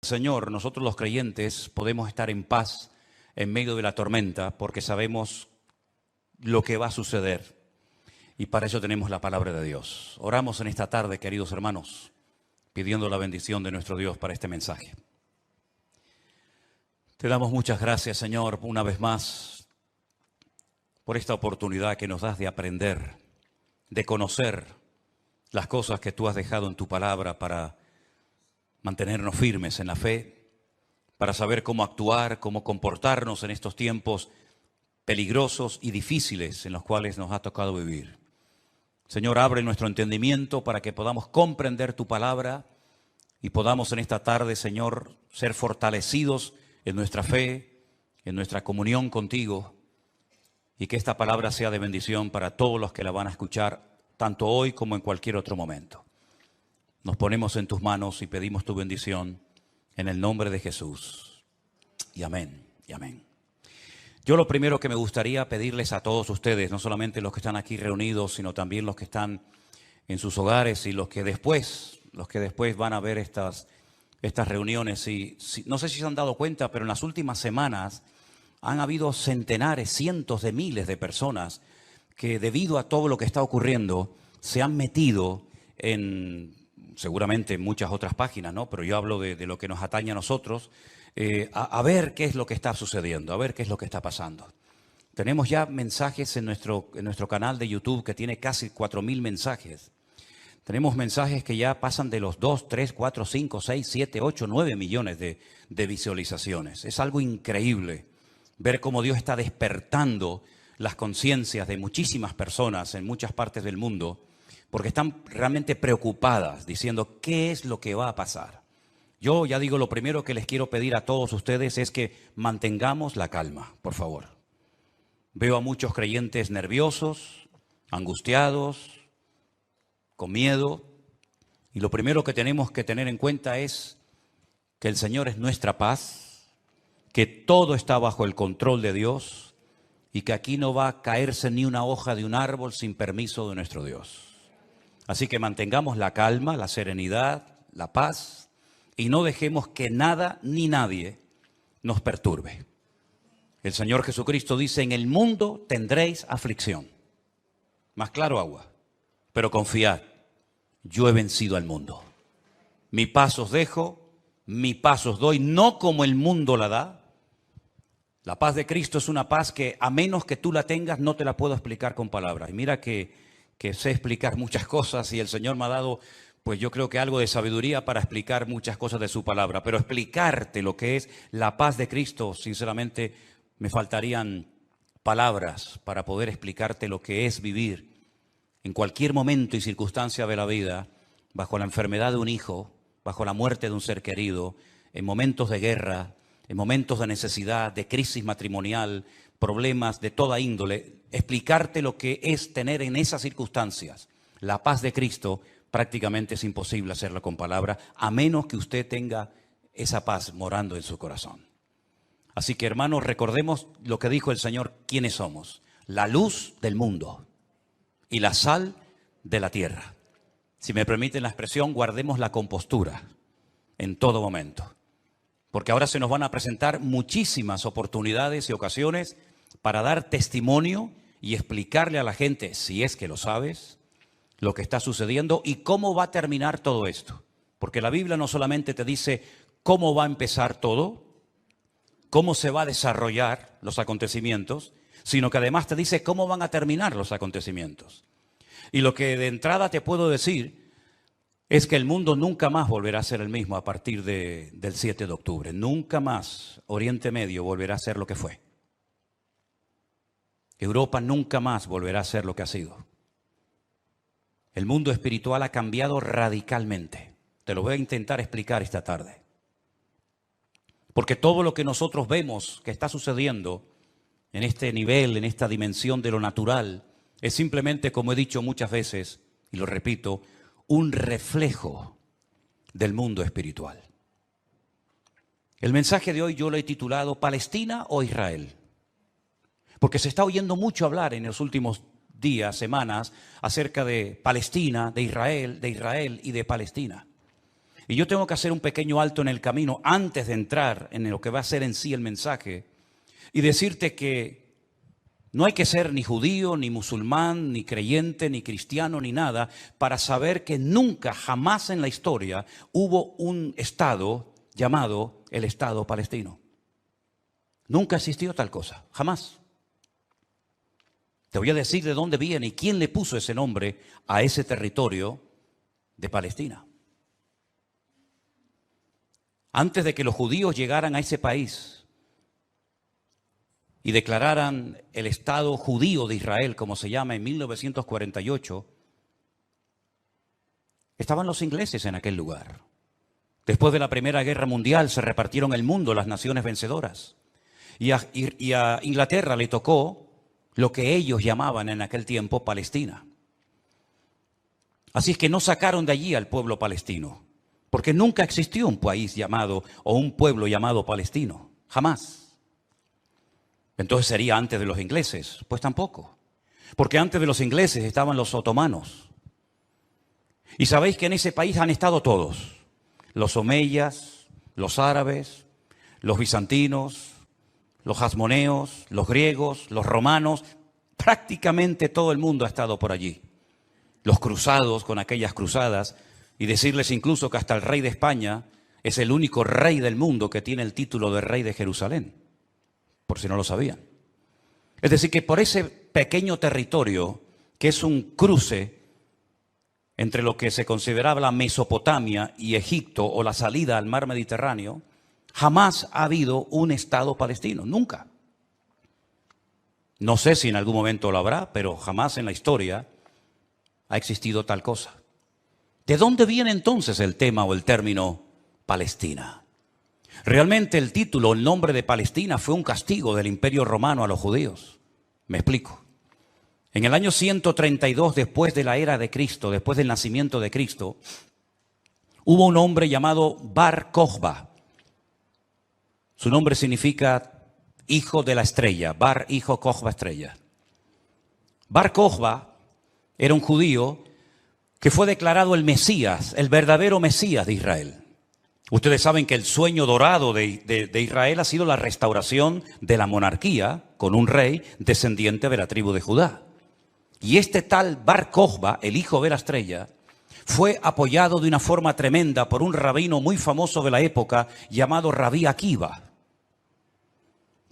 Señor, nosotros los creyentes podemos estar en paz en medio de la tormenta porque sabemos lo que va a suceder y para eso tenemos la palabra de Dios. Oramos en esta tarde, queridos hermanos, pidiendo la bendición de nuestro Dios para este mensaje. Te damos muchas gracias, Señor, una vez más por esta oportunidad que nos das de aprender, de conocer las cosas que tú has dejado en tu palabra para mantenernos firmes en la fe, para saber cómo actuar, cómo comportarnos en estos tiempos peligrosos y difíciles en los cuales nos ha tocado vivir. Señor, abre nuestro entendimiento para que podamos comprender tu palabra y podamos en esta tarde, Señor, ser fortalecidos en nuestra fe, en nuestra comunión contigo, y que esta palabra sea de bendición para todos los que la van a escuchar, tanto hoy como en cualquier otro momento. Nos ponemos en tus manos y pedimos tu bendición en el nombre de Jesús. Y amén, y amén. Yo lo primero que me gustaría pedirles a todos ustedes, no solamente los que están aquí reunidos, sino también los que están en sus hogares y los que después van a ver estas reuniones. No sé si se han dado cuenta, pero en las últimas semanas han habido centenares, cientos de miles de personas que debido a todo lo que está ocurriendo se han metido en, seguramente en muchas otras páginas, ¿no? Pero yo hablo de lo que nos atañe a nosotros, a ver qué es lo que está sucediendo, a ver qué es lo que está pasando. Tenemos ya mensajes en nuestro canal de YouTube que tiene casi 4.000 mensajes. Tenemos mensajes que ya pasan de los 2, 3, 4, 5, 6, 7, 8, 9 millones de visualizaciones. Es algo increíble ver cómo Dios está despertando las conciencias de muchísimas personas en muchas partes del mundo, porque están realmente preocupadas, diciendo qué es lo que va a pasar. Yo ya digo, lo primero que les quiero pedir a todos ustedes es que mantengamos la calma, por favor. Veo a muchos creyentes nerviosos, angustiados, con miedo, y lo primero que tenemos que tener en cuenta es que el Señor es nuestra paz, que todo está bajo el control de Dios y que aquí no va a caerse ni una hoja de un árbol sin permiso de nuestro Dios. Así que mantengamos la calma, la serenidad, la paz y no dejemos que nada ni nadie nos perturbe. El Señor Jesucristo dice, en el mundo tendréis aflicción. Más claro agua, pero confiad, yo he vencido al mundo. Mi paz os dejo, mi paz os doy, no como el mundo la da. La paz de Cristo es una paz que a menos que tú la tengas no te la puedo explicar con palabras. Y mira que sé explicar muchas cosas y el Señor me ha dado, pues yo creo que algo de sabiduría para explicar muchas cosas de su palabra. Pero explicarte lo que es la paz de Cristo, sinceramente me faltarían palabras para poder explicarte lo que es vivir en cualquier momento y circunstancia de la vida, bajo la enfermedad de un hijo, bajo la muerte de un ser querido, en momentos de guerra, en momentos de necesidad, de crisis matrimonial, problemas de toda índole, explicarte lo que es tener en esas circunstancias la paz de Cristo, prácticamente es imposible hacerlo con palabras, a menos que usted tenga esa paz morando en su corazón. Así que, hermanos, recordemos lo que dijo el Señor, quiénes somos: la luz del mundo y la sal de la tierra. Si me permiten la expresión, guardemos la compostura en todo momento. Porque ahora se nos van a presentar muchísimas oportunidades y ocasiones para dar testimonio y explicarle a la gente, si es que lo sabes, lo que está sucediendo y cómo va a terminar todo esto. Porque la Biblia no solamente te dice cómo va a empezar todo, cómo se va a desarrollar los acontecimientos, sino que además te dice cómo van a terminar los acontecimientos. Y lo que de entrada te puedo decir es que el mundo nunca más volverá a ser el mismo a partir del 7 de octubre. Nunca más Oriente Medio volverá a ser lo que fue. Europa nunca más volverá a ser lo que ha sido. El mundo espiritual ha cambiado radicalmente. Te lo voy a intentar explicar esta tarde. Porque todo lo que nosotros vemos que está sucediendo en este nivel, en esta dimensión de lo natural, es simplemente, como he dicho muchas veces, y lo repito, un reflejo del mundo espiritual. El mensaje de hoy yo lo he titulado ¿Palestina o Israel? Porque se está oyendo mucho hablar en los últimos días, semanas, acerca de Palestina, de Israel y de Palestina. Y yo tengo que hacer un pequeño alto en el camino antes de entrar en lo que va a ser en sí el mensaje y decirte que no hay que ser ni judío, ni musulmán, ni creyente, ni cristiano, ni nada para saber que nunca, jamás en la historia hubo un Estado llamado el Estado palestino. Nunca existió tal cosa, jamás. Te voy a decir de dónde viene y quién le puso ese nombre a ese territorio de Palestina. Antes de que los judíos llegaran a ese país y declararan el Estado judío de Israel, como se llama, en 1948, estaban los ingleses en aquel lugar. Después de la Primera Guerra Mundial se repartieron el mundo las naciones vencedoras. Y a Inglaterra le tocó lo que ellos llamaban en aquel tiempo Palestina. Así es que no sacaron de allí al pueblo palestino. Porque nunca existió un país llamado o un pueblo llamado palestino. Jamás. Entonces sería antes de los ingleses. Pues tampoco. Porque antes de los ingleses estaban los otomanos. Y sabéis que en ese país han estado todos. Los omeyas, los árabes, los bizantinos, los hasmoneos, los griegos, los romanos. Prácticamente todo el mundo ha estado por allí. Los cruzados con aquellas cruzadas. Y decirles incluso que hasta el rey de España es el único rey del mundo que tiene el título de rey de Jerusalén, por si no lo sabían. Es decir, que por ese pequeño territorio, que es un cruce entre lo que se consideraba la Mesopotamia y Egipto o la salida al mar Mediterráneo, jamás ha habido un Estado palestino, nunca. No sé si en algún momento lo habrá, pero jamás en la historia ha existido tal cosa. ¿De dónde viene entonces el tema o el término Palestina? Realmente el título, el nombre de Palestina fue un castigo del Imperio Romano a los judíos. Me explico. En el año 132 después de la era de Cristo, después del nacimiento de Cristo, hubo un hombre llamado Bar Kokhba. Su nombre significa hijo de la estrella, Bar, hijo, Kokhba, estrella. Bar Kokhba era un judío que fue declarado el Mesías, el verdadero Mesías de Israel. Ustedes saben que el sueño dorado de Israel ha sido la restauración de la monarquía con un rey descendiente de la tribu de Judá. Y este tal Bar Kokhba, el hijo de la estrella, fue apoyado de una forma tremenda por un rabino muy famoso de la época llamado Rabí Akiva.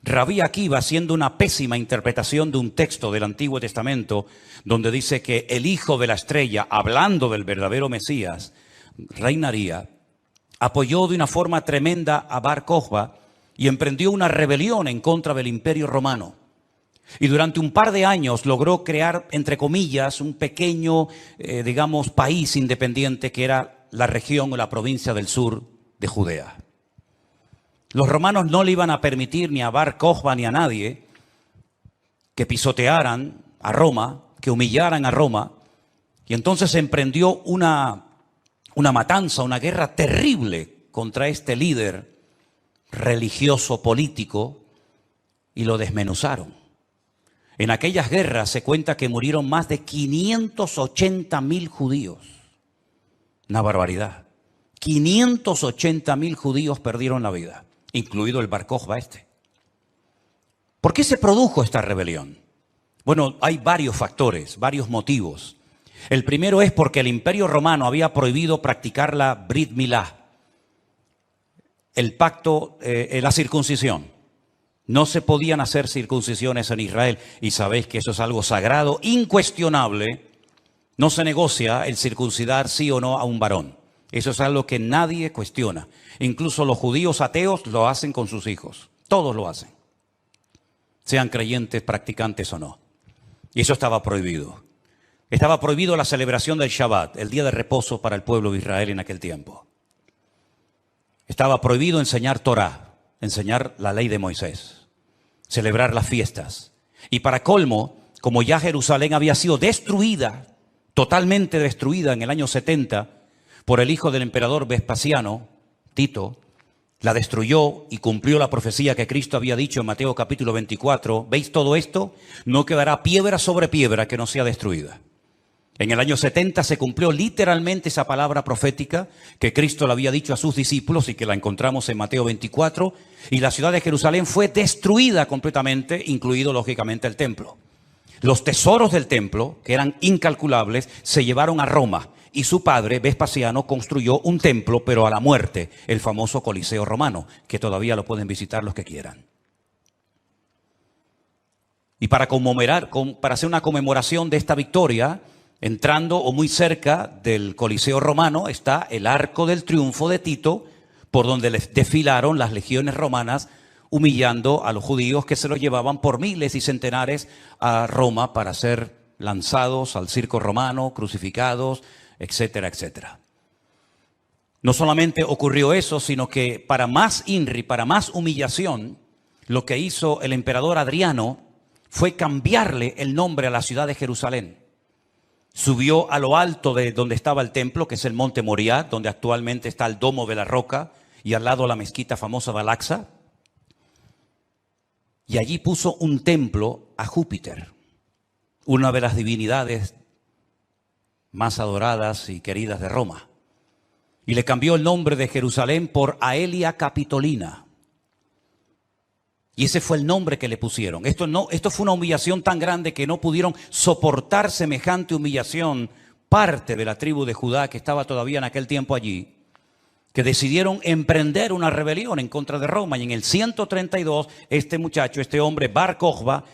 Rabí Akiva, haciendo una pésima interpretación de un texto del Antiguo Testamento, donde dice que el hijo de la estrella, hablando del verdadero Mesías, reinaría, apoyó de una forma tremenda a Bar Kokhba y emprendió una rebelión en contra del Imperio Romano. Y durante un par de años logró crear, entre comillas, un pequeño, país independiente que era la región o la provincia del sur de Judea. Los romanos no le iban a permitir ni a Bar Kokhba ni a nadie que pisotearan a Roma, que humillaran a Roma. Y entonces se emprendió una matanza, una guerra terrible contra este líder religioso político y lo desmenuzaron. En aquellas guerras se cuenta que murieron más de 580.000 judíos. Una barbaridad. 580.000 judíos perdieron la vida, incluido el Bar Kokhba este. ¿Por qué se produjo esta rebelión? Bueno, hay varios factores, varios motivos. El primero es porque el Imperio Romano había prohibido practicar la Brit Milá, el pacto, la circuncisión. No se podían hacer circuncisiones en Israel y sabéis que eso es algo sagrado, incuestionable. No se negocia el circuncidar sí o no a un varón. Eso es algo que nadie cuestiona. Incluso los judíos ateos lo hacen con sus hijos. Todos lo hacen. Sean creyentes, practicantes o no. Y eso estaba prohibido. Estaba prohibido la celebración del Shabbat, el día de reposo para el pueblo de Israel en aquel tiempo. Estaba prohibido enseñar Torah, enseñar la ley de Moisés, celebrar las fiestas. Y para colmo, como ya Jerusalén había sido destruida, totalmente destruida en el año 70 por el hijo del emperador Vespasiano, Tito, la destruyó y cumplió la profecía que Cristo había dicho en Mateo capítulo 24. ¿Veis todo esto? No quedará piedra sobre piedra que no sea destruida. En el año 70 se cumplió literalmente esa palabra profética que Cristo le había dicho a sus discípulos y que la encontramos en Mateo 24. Y la ciudad de Jerusalén fue destruida completamente, incluido lógicamente el templo. Los tesoros del templo, que eran incalculables, se llevaron a Roma. Y su padre, Vespasiano, construyó un templo, pero a la muerte, el famoso Coliseo romano, que todavía lo pueden visitar los que quieran. Y para hacer una conmemoración de esta victoria, entrando o muy cerca del Coliseo romano está el Arco del Triunfo de Tito, por donde desfilaron las legiones romanas, humillando a los judíos que se los llevaban por miles y centenares a Roma para ser lanzados al circo romano, crucificados, etcétera, etcétera. No solamente ocurrió eso, sino que para más INRI, para más humillación, lo que hizo el emperador Adriano fue cambiarle el nombre a la ciudad de Jerusalén. Subió a lo alto de donde estaba el templo, que es el monte Moriah, donde actualmente está el Domo de la Roca, y al lado la mezquita famosa de Al-Aqsa. Y allí puso un templo a Júpiter, una de las divinidades más adoradas y queridas de Roma. Y le cambió el nombre de Jerusalén por Aelia Capitolina. Y ese fue el nombre que le pusieron. Esto fue una humillación tan grande que no pudieron soportar semejante humillación parte de la tribu de Judá que estaba todavía en aquel tiempo allí, que decidieron emprender una rebelión en contra de Roma. Y en el 132, este hombre, Bar Kokhba,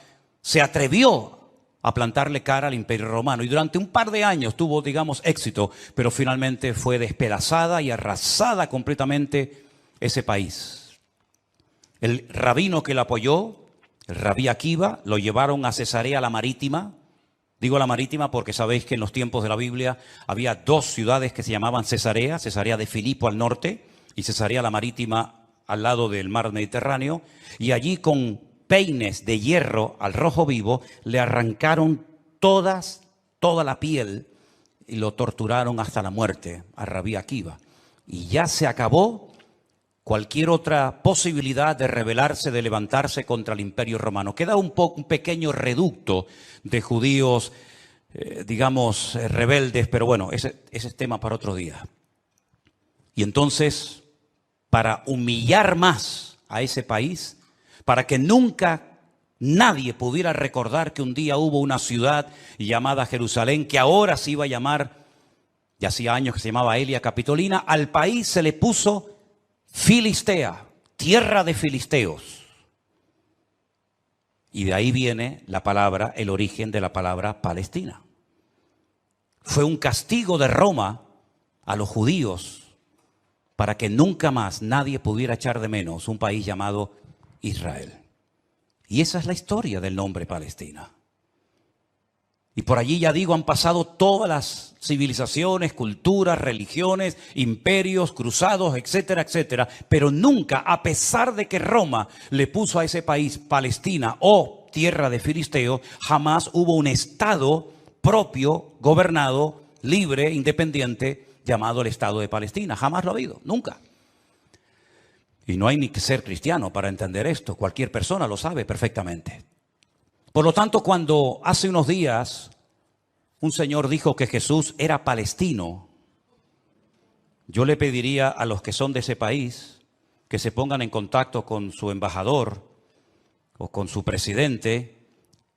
se atrevió a plantarle cara al Imperio Romano. Y durante un par de años tuvo, éxito, pero finalmente fue despedazada y arrasada completamente ese país. El rabino que lo apoyó, el rabí Akiva, lo llevaron a Cesarea la Marítima. Digo la Marítima porque sabéis que en los tiempos de la Biblia había dos ciudades que se llamaban Cesarea, Cesarea de Filipo al norte y Cesarea la Marítima al lado del mar Mediterráneo. Y allí con peines de hierro al rojo vivo le arrancaron toda la piel y lo torturaron hasta la muerte a rabí Akiva. Y ya se acabó cualquier otra posibilidad de rebelarse, de levantarse contra el Imperio Romano. Queda un pequeño reducto de judíos, rebeldes, pero bueno, ese es tema para otro día. Y entonces, para humillar más a ese país, para que nunca nadie pudiera recordar que un día hubo una ciudad llamada Jerusalén, que ahora se iba a llamar, ya hacía años que se llamaba Aelia Capitolina, al país se le puso Filistea, tierra de filisteos. Y de ahí viene la palabra, el origen de la palabra Palestina. Fue un castigo de Roma a los judíos para que nunca más nadie pudiera echar de menos un país llamado Israel. Y esa es la historia del nombre Palestina. Y por allí, ya digo, han pasado todas las civilizaciones, culturas, religiones, imperios, cruzados, etcétera, etcétera. Pero nunca, a pesar de que Roma le puso a ese país Palestina o tierra de filisteos, jamás hubo un estado propio, gobernado, libre, independiente, llamado el Estado de Palestina. Jamás lo ha habido, nunca. Y no hay ni que ser cristiano para entender esto. Cualquier persona lo sabe perfectamente. Por lo tanto, cuando hace unos días un señor dijo que Jesús era palestino, yo le pediría a los que son de ese país que se pongan en contacto con su embajador o con su presidente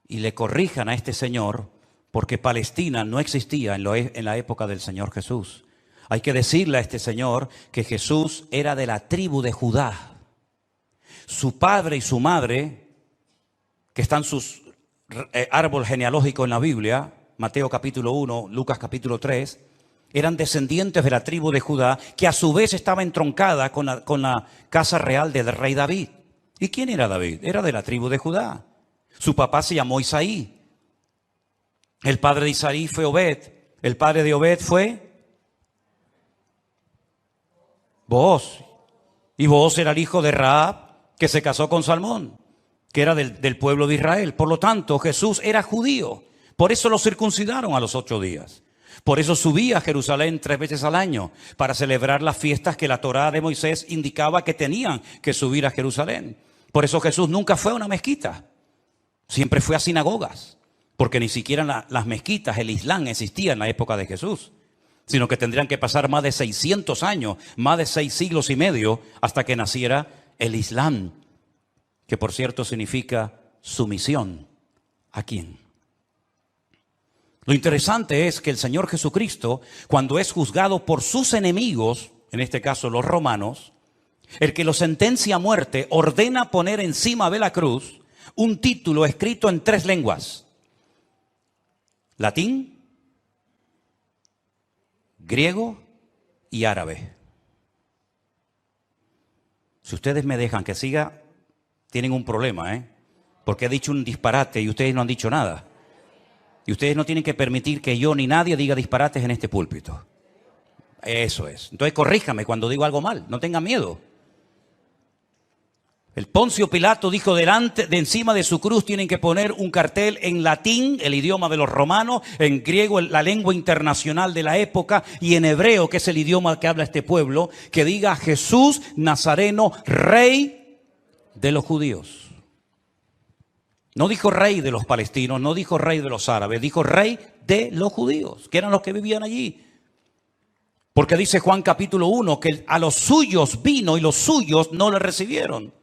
y le corrijan a este señor, porque Palestina no existía en la época del Señor Jesús. Hay que decirle a este señor que Jesús era de la tribu de Judá. Su padre y su madre, que están sus árbol genealógico en la Biblia, Mateo capítulo 1, Lucas capítulo 3, eran descendientes de la tribu de Judá, que a su vez estaba entroncada con la casa real del rey David. ¿Y quién era David? Era de la tribu de Judá. Su papá se llamó Isaí. El padre de Isaí fue Obed. El padre de Obed fue Booz. Y Booz era el hijo de Rahab, que se casó con Salmón, que era del pueblo de Israel. Por lo tanto, Jesús era judío. Por eso lo circuncidaron a los 8 días. Por eso subía a Jerusalén 3 veces al año, para celebrar las fiestas que la Torá de Moisés indicaba que tenían que subir a Jerusalén. Por eso Jesús nunca fue a una mezquita, siempre fue a sinagogas, porque ni siquiera las mezquitas, el Islam existía en la época de Jesús, sino que tendrían que pasar más de 600 años, más de 6 siglos y medio, hasta que naciera el Islam, que por cierto significa sumisión. ¿A quién? Lo interesante es que el Señor Jesucristo, cuando es juzgado por sus enemigos, en este caso los romanos, el que lo sentencia a muerte ordena poner encima de la cruz un título escrito en 3 lenguas: latín, griego y árabe. Si ustedes me dejan que siga, tienen un problema, porque he dicho un disparate y ustedes no han dicho nada. Y ustedes no tienen que permitir que yo ni nadie diga disparates en este púlpito. Eso es. Entonces corríjame cuando digo algo mal, no tengan miedo. El Poncio Pilato dijo delante, de encima de su cruz tienen que poner un cartel en latín, el idioma de los romanos, en griego, la lengua internacional de la época, y en hebreo, que es el idioma que habla este pueblo, que diga Jesús Nazareno, Rey de los judíos. No dijo rey de los palestinos, no dijo rey de los árabes, dijo rey de los judíos, que eran los que vivían allí. Porque dice Juan capítulo 1 que a los suyos vino y los suyos no le recibieron.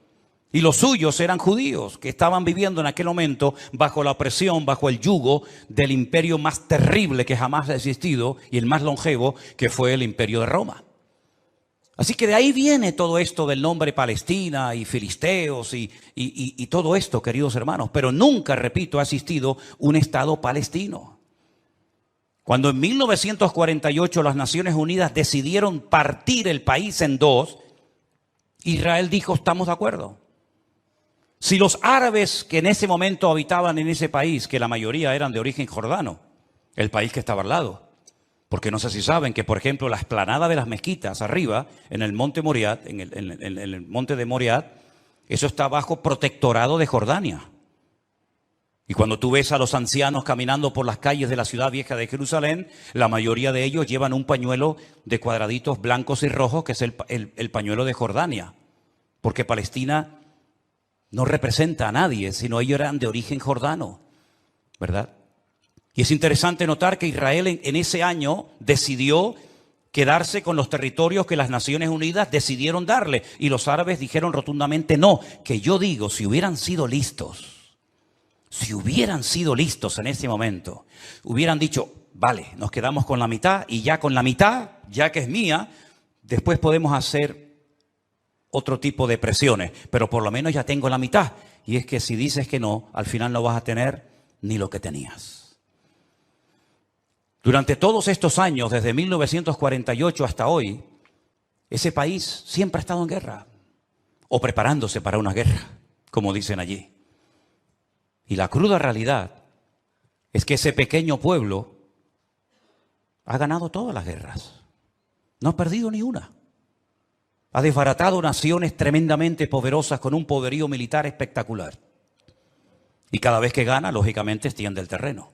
Y los suyos eran judíos que estaban viviendo en aquel momento bajo la opresión, bajo el yugo del imperio más terrible que jamás ha existido y el más longevo, que fue el imperio de Roma. Así que de ahí viene todo esto del nombre Palestina y filisteos y todo esto, queridos hermanos. Pero nunca, repito, ha existido un Estado palestino. Cuando en 1948 las Naciones Unidas decidieron partir el país en 2, Israel dijo, estamos de acuerdo. Si los árabes que en ese momento habitaban en ese país, que la mayoría eran de origen jordano, el país que estaba al lado, porque no sé si saben que, por ejemplo, la explanada de las mezquitas arriba, en el monte Moriat, en el monte de Moriat, eso está bajo protectorado de Jordania. Y cuando tú ves a los ancianos caminando por las calles de la ciudad vieja de Jerusalén, la mayoría de ellos llevan un pañuelo de cuadraditos blancos y rojos, que es el pañuelo de Jordania. Porque Palestina no representa a nadie, sino ellos eran de origen jordano, ¿verdad? Y es interesante notar que Israel en ese año decidió quedarse con los territorios que las Naciones Unidas decidieron darle. Y los árabes dijeron rotundamente no, que yo digo, si hubieran sido listos en ese momento, hubieran dicho, vale, nos quedamos con la mitad y ya con la mitad, ya que es mía, después podemos hacer otro tipo de presiones, pero por lo menos ya tengo la mitad. Y es que si dices que no, al final no vas a tener ni lo que tenías. Durante todos estos años, desde 1948 hasta hoy, ese país siempre ha estado en guerra, o preparándose para una guerra, como dicen allí. Y la cruda realidad es que ese pequeño pueblo ha ganado todas las guerras, no ha perdido ni una. Ha desbaratado naciones tremendamente poderosas con un poderío militar espectacular. Y cada vez que gana, lógicamente, extiende el terreno.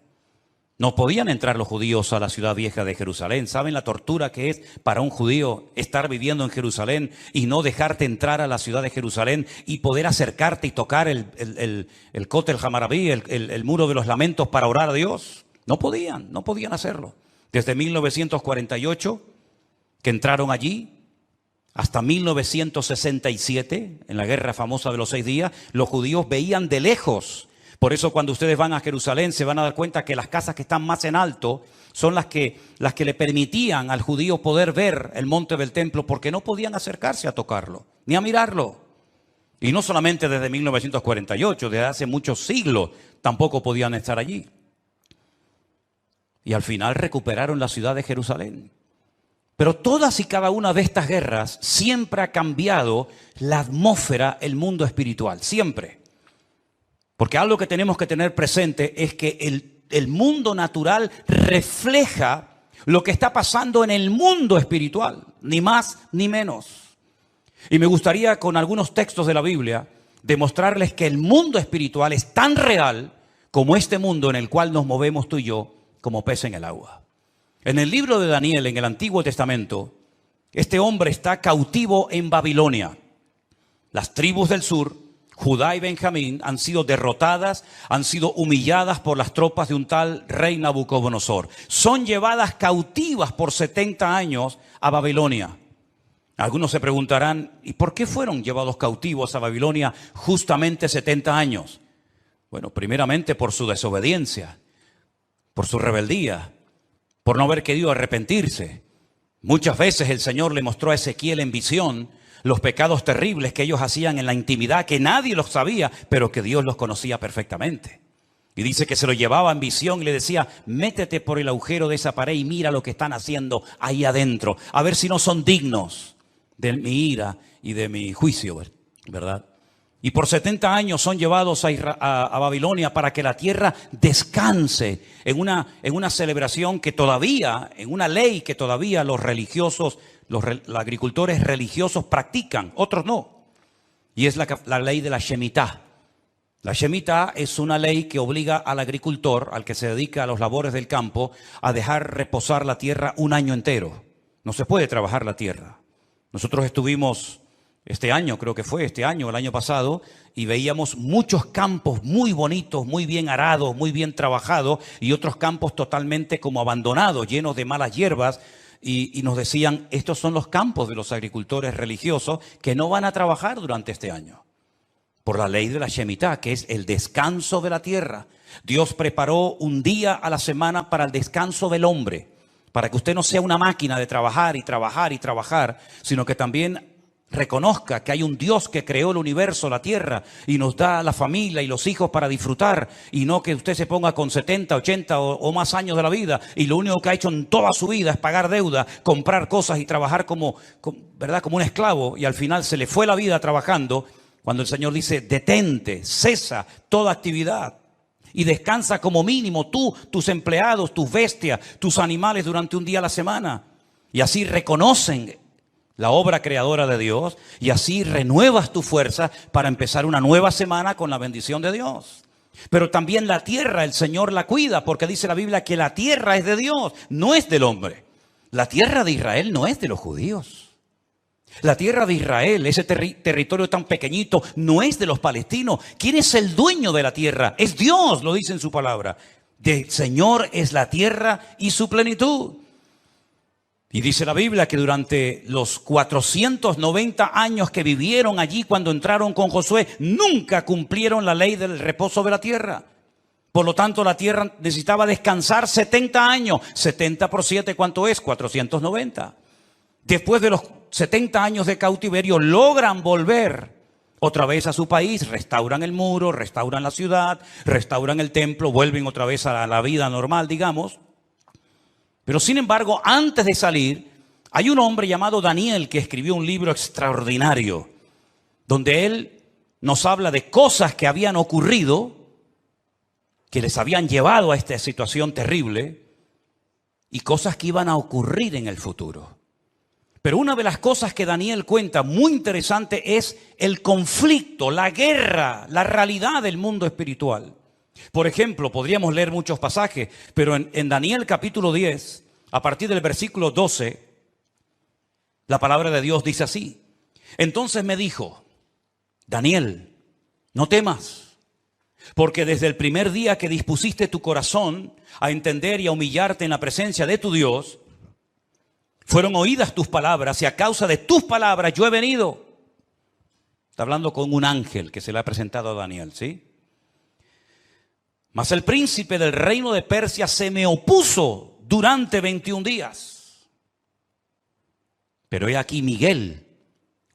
No podían entrar los judíos a la ciudad vieja de Jerusalén. ¿Saben la tortura que es para un judío estar viviendo en Jerusalén y no dejarte entrar a la ciudad de Jerusalén y poder acercarte y tocar el Kotel Hamarabí, el muro de los lamentos, para orar a Dios? No podían hacerlo. Desde 1948, que entraron allí, hasta 1967, en la guerra famosa de los 6 días, los judíos veían de lejos. Por eso cuando ustedes van a Jerusalén se van a dar cuenta que las casas que están más en alto son las que le permitían al judío poder ver el monte del templo, porque no podían acercarse a tocarlo, ni a mirarlo. Y no solamente desde 1948, desde hace muchos siglos tampoco podían estar allí. Y al final recuperaron la ciudad de Jerusalén. Pero todas y cada una de estas guerras siempre ha cambiado la atmósfera, el mundo espiritual, siempre. Porque algo que tenemos que tener presente es que el mundo natural refleja lo que está pasando en el mundo espiritual, ni más ni menos. Y me gustaría, con algunos textos de la Biblia, demostrarles que el mundo espiritual es tan real como este mundo en el cual nos movemos tú y yo, como pez en el agua. En el libro de Daniel, en el Antiguo Testamento, este hombre está cautivo en Babilonia. Las tribus del sur Judá y Benjamín han sido derrotadas, han sido humilladas por las tropas de un tal rey Nabucodonosor. Son llevadas cautivas por 70 años a Babilonia. Algunos se preguntarán, ¿y por qué fueron llevados cautivos a Babilonia justamente 70 años? Bueno, primeramente por su desobediencia, por su rebeldía, por no haber querido arrepentirse. Muchas veces el Señor le mostró a Ezequiel en visión los pecados terribles que ellos hacían en la intimidad, que nadie los sabía, pero que Dios los conocía perfectamente. Y dice que se lo llevaba en visión y le decía, métete por el agujero de esa pared y mira lo que están haciendo ahí adentro, a ver si no son dignos de mi ira y de mi juicio, ¿verdad? Y por 70 años son llevados a Babilonia para que la tierra descanse en una celebración que todavía, en una ley que todavía los religiosos, los agricultores religiosos practican, otros no. Y es la ley de la Shemitah. La Shemitah es una ley que obliga al agricultor, al que se dedica a los labores del campo, a dejar reposar la tierra un año entero. No se puede trabajar la tierra. Nosotros estuvimos este año, creo que fue este año, el año pasado, y veíamos muchos campos muy bonitos, muy bien arados, muy bien trabajados, y otros campos totalmente como abandonados, llenos de malas hierbas, y nos decían, estos son los campos de los agricultores religiosos que no van a trabajar durante este año. Por la ley de la Shemitah, que es el descanso de la tierra. Dios preparó un día a la semana para el descanso del hombre, para que usted no sea una máquina de trabajar y trabajar y trabajar, sino que también reconozca que hay un Dios que creó el universo, la tierra, y nos da la familia y los hijos para disfrutar, y no que usted se ponga con 70, 80 o más años de la vida, y lo único que ha hecho en toda su vida es pagar deuda, comprar cosas y trabajar ¿verdad? Como un esclavo, y al final se le fue la vida trabajando, cuando el Señor dice, detente, cesa toda actividad, y descansa como mínimo tú, tus empleados, tus bestias, tus animales durante un día a la semana. Y así reconocen la obra creadora de Dios, y así renuevas tu fuerza para empezar una nueva semana con la bendición de Dios. Pero también la tierra, el Señor la cuida, porque dice la Biblia que la tierra es de Dios, no es del hombre. La tierra de Israel no es de los judíos. La tierra de Israel, ese territorio tan pequeñito, no es de los palestinos. ¿Quién es el dueño de la tierra? Es Dios, lo dice en su palabra. Del Señor es la tierra y su plenitud. Y dice la Biblia que durante los 490 años que vivieron allí cuando entraron con Josué, nunca cumplieron la ley del reposo de la tierra. Por lo tanto, la tierra necesitaba descansar 70 años. 70 por 7, ¿cuánto es? 490. Después de los 70 años de cautiverio, logran volver otra vez a su país, restauran el muro, restauran la ciudad, restauran el templo, vuelven otra vez a la vida normal, digamos. Pero sin embargo, antes de salir, hay un hombre llamado Daniel que escribió un libro extraordinario, donde él nos habla de cosas que habían ocurrido, que les habían llevado a esta situación terrible, y cosas que iban a ocurrir en el futuro. Pero una de las cosas que Daniel cuenta muy interesante es el conflicto, la guerra, la realidad del mundo espiritual. Por ejemplo, podríamos leer muchos pasajes, pero en Daniel capítulo 10, a partir del versículo 12, la palabra de Dios dice así. Entonces me dijo, Daniel, no temas, porque desde el primer día que dispusiste tu corazón a entender y a humillarte en la presencia de tu Dios, fueron oídas tus palabras y a causa de tus palabras yo he venido. Está hablando con un ángel que se le ha presentado a Daniel, ¿sí? Mas el príncipe del reino de Persia se me opuso durante 21 días. Pero he aquí Miguel,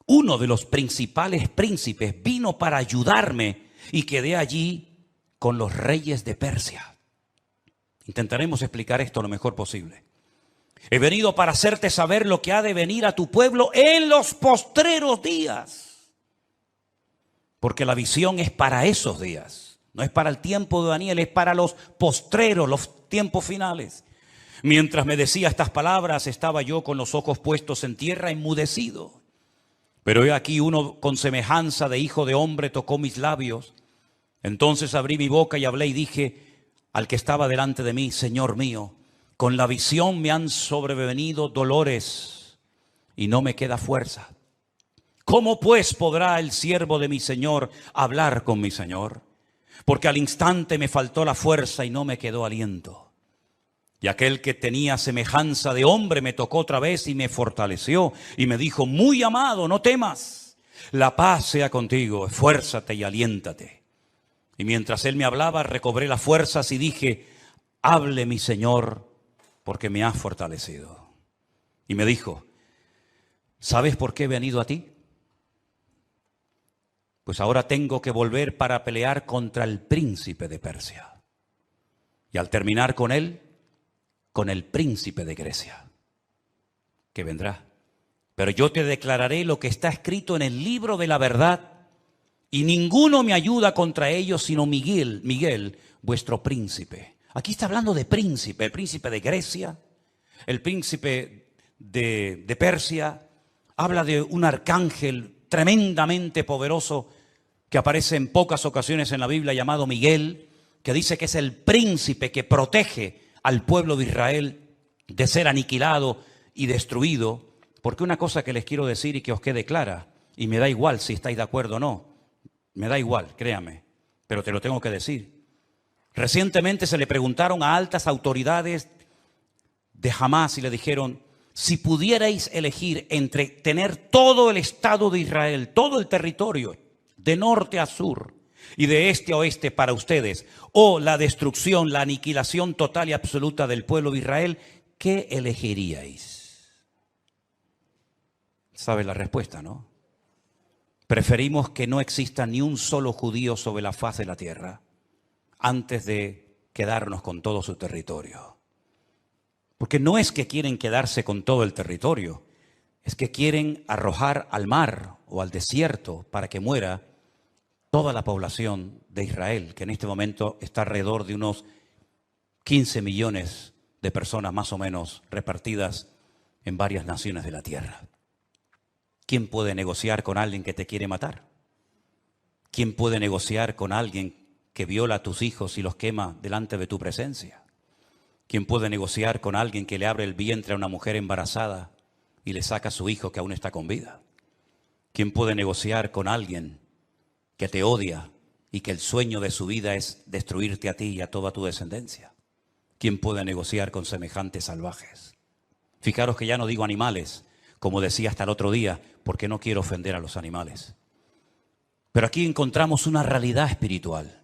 uno de los principales príncipes, vino para ayudarme y quedé allí con los reyes de Persia. Intentaremos explicar esto lo mejor posible. He venido para hacerte saber lo que ha de venir a tu pueblo en los postreros días. Porque la visión es para esos días. No es para el tiempo de Daniel, es para los postreros, los tiempos finales. Mientras me decía estas palabras, estaba yo con los ojos puestos en tierra, enmudecido. Pero he aquí uno con semejanza de hijo de hombre tocó mis labios. Entonces abrí mi boca y hablé y dije al que estaba delante de mí, Señor mío, con la visión me han sobrevenido dolores y no me queda fuerza. ¿Cómo pues podrá el siervo de mi Señor hablar con mi Señor? Porque al instante me faltó la fuerza y no me quedó aliento. Y aquel que tenía semejanza de hombre me tocó otra vez y me fortaleció y me dijo: muy amado, no temas, la paz sea contigo, esfuérzate y aliéntate. Y mientras él me hablaba, recobré las fuerzas y dije: hable mi Señor, porque me has fortalecido. Y me dijo: ¿sabes por qué he venido a ti? Pues ahora tengo que volver para pelear contra el príncipe de Persia. Y al terminar con él, con el príncipe de Grecia, que vendrá. Pero yo te declararé lo que está escrito en el libro de la verdad, y ninguno me ayuda contra ellos sino Miguel, vuestro príncipe. Aquí está hablando de príncipe, el príncipe de Grecia, el príncipe de Persia. Habla de un arcángel tremendamente poderoso que aparece en pocas ocasiones en la Biblia, llamado Miguel, que dice que es el príncipe que protege al pueblo de Israel de ser aniquilado y destruido. Porque una cosa que les quiero decir y que os quede clara, y me da igual si estáis de acuerdo o no, me da igual, créame, pero te lo tengo que decir. Recientemente se le preguntaron a altas autoridades de Hamás y le dijeron: si pudierais elegir entre tener todo el Estado de Israel, todo el territorio, de norte a sur y de este a oeste para ustedes, o la destrucción, la aniquilación total y absoluta del pueblo de Israel, ¿qué elegiríais? ¿Sabes la respuesta, no? Preferimos que no exista ni un solo judío sobre la faz de la tierra antes de quedarnos con todo su territorio. Porque no es que quieren quedarse con todo el territorio, es que quieren arrojar al mar o al desierto para que muera toda la población de Israel, que en este momento está alrededor de unos 15 millones de personas más o menos repartidas en varias naciones de la tierra. ¿Quién puede negociar con alguien que te quiere matar? ¿Quién puede negociar con alguien que viola a tus hijos y los quema delante de tu presencia? ¿Quién puede negociar con alguien que le abre el vientre a una mujer embarazada y le saca a su hijo que aún está con vida? ¿Quién puede negociar con alguien que te odia y que el sueño de su vida es destruirte a ti y a toda tu descendencia? ¿Quién puede negociar con semejantes salvajes? Fijaros que ya no digo animales, como decía hasta el otro día, porque no quiero ofender a los animales. Pero aquí encontramos una realidad espiritual.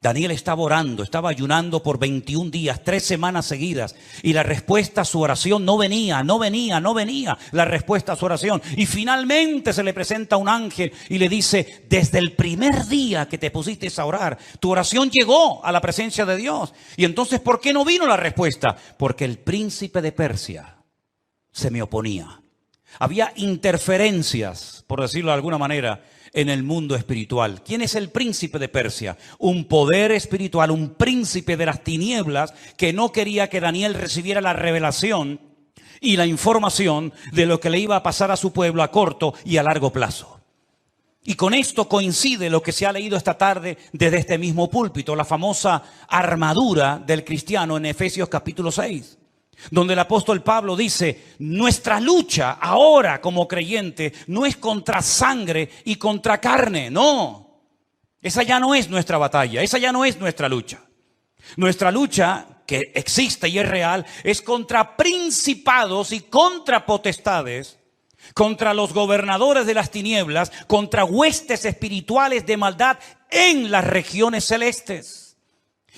Daniel estaba orando, estaba ayunando por 21 días, 3 semanas seguidas, y la respuesta a su oración no venía la respuesta a su oración. Y finalmente se le presenta un ángel y le dice: desde el primer día que te pusiste a orar, tu oración llegó a la presencia de Dios. Y entonces, ¿por qué no vino la respuesta? Porque el príncipe de Persia se me oponía. Había interferencias, por decirlo de alguna manera, en el mundo espiritual. ¿Quién es el príncipe de Persia? Un poder espiritual, un príncipe de las tinieblas que no quería que Daniel recibiera la revelación y la información de lo que le iba a pasar a su pueblo a corto y a largo plazo. Y con esto coincide lo que se ha leído esta tarde desde este mismo púlpito, la famosa armadura del cristiano en Efesios capítulo 6. Donde el apóstol Pablo dice: nuestra lucha ahora como creyente no es contra sangre y contra carne, no. Esa ya no es nuestra batalla, esa ya no es nuestra lucha. Nuestra lucha, que existe y es real, es contra principados y contra potestades, contra los gobernadores de las tinieblas, contra huestes espirituales de maldad en las regiones celestes.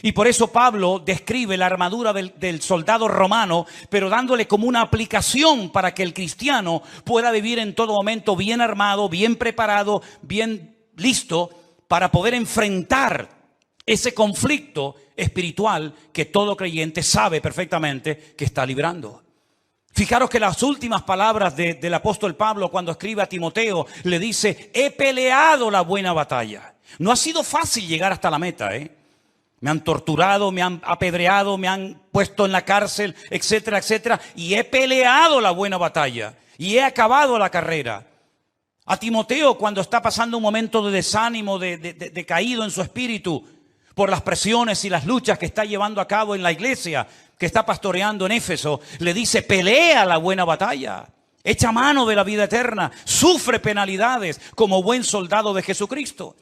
Y por eso Pablo describe la armadura del soldado romano, pero dándole como una aplicación para que el cristiano pueda vivir en todo momento bien armado, bien preparado, bien listo para poder enfrentar ese conflicto espiritual que todo creyente sabe perfectamente que está librando. Fijaros que las últimas palabras del apóstol Pablo cuando escribe a Timoteo le dice: he peleado la buena batalla. No ha sido fácil llegar hasta la meta, Me han torturado, me han apedreado, me han puesto en la cárcel, etcétera, etcétera. Y he peleado la buena batalla y he acabado la carrera. A Timoteo, cuando está pasando un momento de desánimo, de caído en su espíritu por las presiones y las luchas que está llevando a cabo en la iglesia que está pastoreando en Éfeso, le dice: pelea la buena batalla. echa mano de la vida eterna, sufre penalidades como buen soldado de Jesucristo.